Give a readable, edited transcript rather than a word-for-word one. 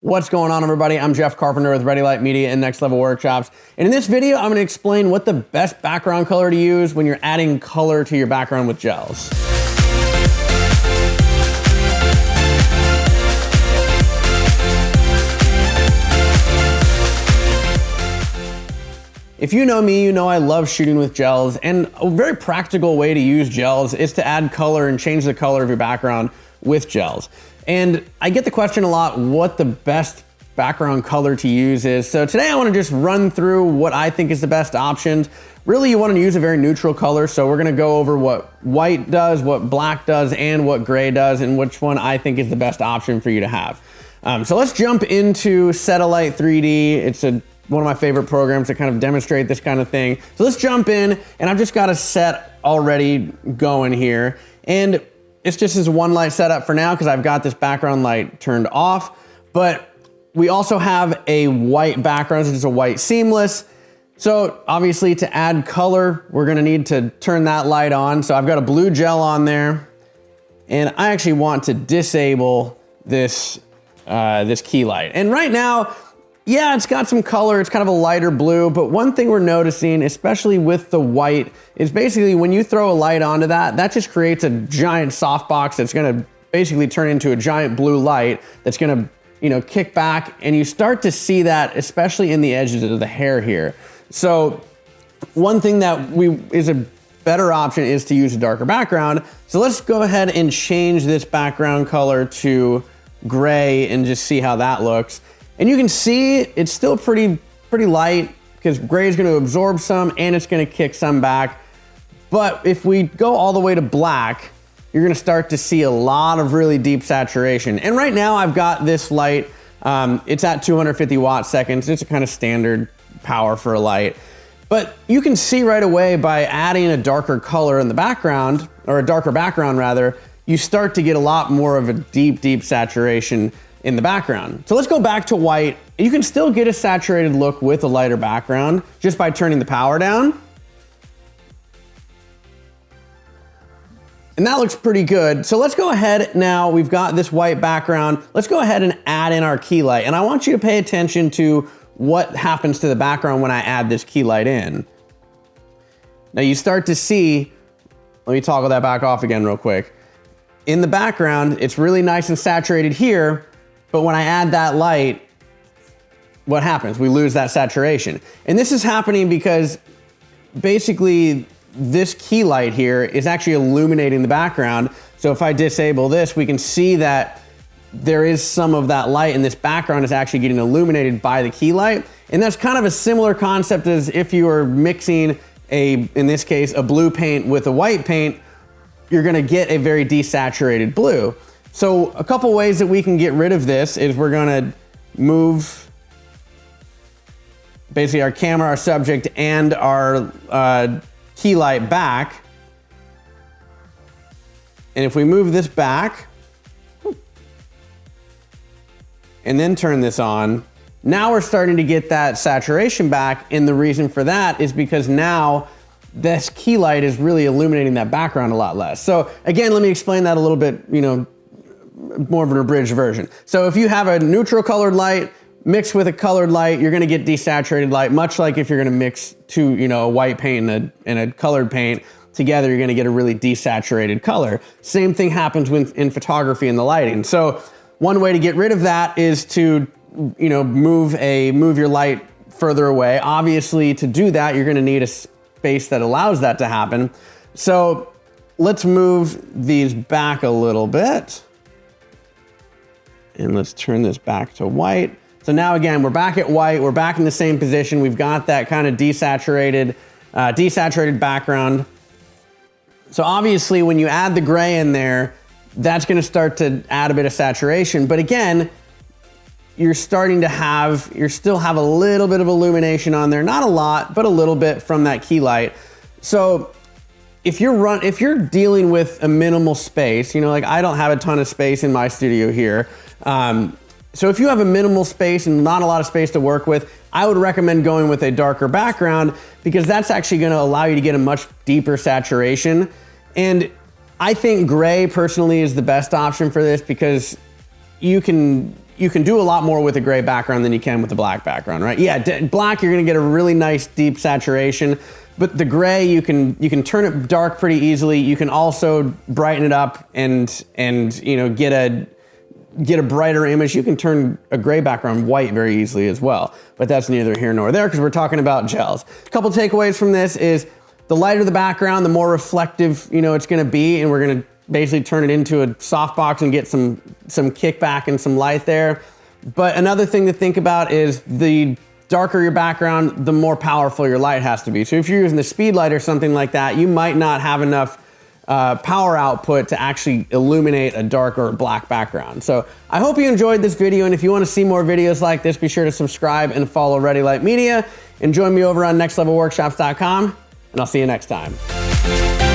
What's going on, everybody? I'm Jeff Carpenter with Readylight Media and Next Level Workshops. And in this video, I'm going to explain what the best background color to use when you're adding color to your background with gels. If you know me, you know I love shooting with gels, and a very practical way to use gels is to add color and change the color of your background with gels. And I get the question a lot, what the best background color to use is. So today I want to just run through what I think is the best options. Really, you want to use a very neutral color. So we're going to go over what white does, what black does, and what gray does, and which one I think is the best option for you to have. So let's jump into Set.A.Light 3D. It's one of my favorite programs to kind of demonstrate this kind of thing. So let's jump in, and I've just got a set already going here. And it's just this one light setup for now because I've got this background light turned off. But we also have a white background, which is a white seamless. So obviously to add color, we're gonna need to turn that light on. So I've got a blue gel on there, and I actually want to disable this, this key light. And right now, yeah, it's got some color, it's kind of a lighter blue, but one thing we're noticing, especially with the white, is basically when you throw a light onto that, that just creates a giant softbox that's gonna basically turn into a giant blue light that's gonna, kick back, and you start to see that, especially in the edges of the hair here. So one thing that is a better option is to use a darker background. So let's go ahead and change this background color to gray and just see how that looks. And you can see it's still pretty light because gray is going to absorb some and it's going to kick some back. But if we go all the way to black, you're going to start to see a lot of really deep saturation. And right now I've got this light, it's at 250 watt seconds. It's a kind of standard power for a light. But you can see right away by adding a darker color in the background, or a darker background rather, you start to get a lot more of a deep saturation in the background. So let's go back to white. You can still get a saturated look with a lighter background just by turning the power down. And that looks pretty good. So let's go ahead now, we've got this white background. Let's go ahead and add in our key light. And I want you to pay attention to what happens to the background when I add this key light in. Now you start to see, let me toggle that back off again real quick. In the background, it's really nice and saturated here, but when I add that light, what happens? We lose that saturation. And this is happening because basically this key light here is actually illuminating the background. So if I disable this, we can see that there is some of that light in this background is actually getting illuminated by the key light. And that's kind of a similar concept as if you were mixing in this case, a blue paint with a white paint, you're gonna get a very desaturated blue. So a couple ways that we can get rid of this is we're gonna move basically our camera, our subject, and our key light back. And if we move this back, and then turn this on, now we're starting to get that saturation back, and the reason for that is because now this key light is really illuminating that background a lot less. So again, let me explain that a little bit, more of an abridged version. So if you have a neutral colored light mixed with a colored light, you're gonna get desaturated light, much like if you're gonna mix two, a white paint and a colored paint together, you're gonna get a really desaturated color. Same thing happens in photography and the lighting. So one way to get rid of that is to, move your light further away. Obviously, to do that, you're gonna need a space that allows that to happen. So let's move these back a little bit. And let's turn this back to white. So now again, we're back at white, we're back in the same position. We've got that kind of desaturated background. So obviously when you add the gray in there, that's gonna start to add a bit of saturation. But again, you still have a little bit of illumination on there. Not a lot, but a little bit from that key light. So if you're dealing with a minimal space, like I don't have a ton of space in my studio here. So if you have a minimal space and not a lot of space to work with, I would recommend going with a darker background because that's actually gonna allow you to get a much deeper saturation. And I think gray personally is the best option for this because you can you can do a lot more with a gray background than you can with a black background, right? Yeah, black, you're gonna get a really nice deep saturation, but the gray, you can turn it dark pretty easily. You can also brighten it up and you know, get a brighter image. You can turn a gray background white very easily as well, but that's neither here nor there because we're talking about gels. A couple takeaways from this is the lighter the background, the more reflective, you know, it's gonna be, and we're gonna basically turn it into a softbox and get some kickback and some light there. But another thing to think about is the darker your background, the more powerful your light has to be. So if you're using the speed light or something like that, you might not have enough power output to actually illuminate a dark or black background. So I hope you enjoyed this video, and if you want to see more videos like this, be sure to subscribe and follow Readylight Media, and join me over on nextlevelworkshops.com, and I'll see you next time.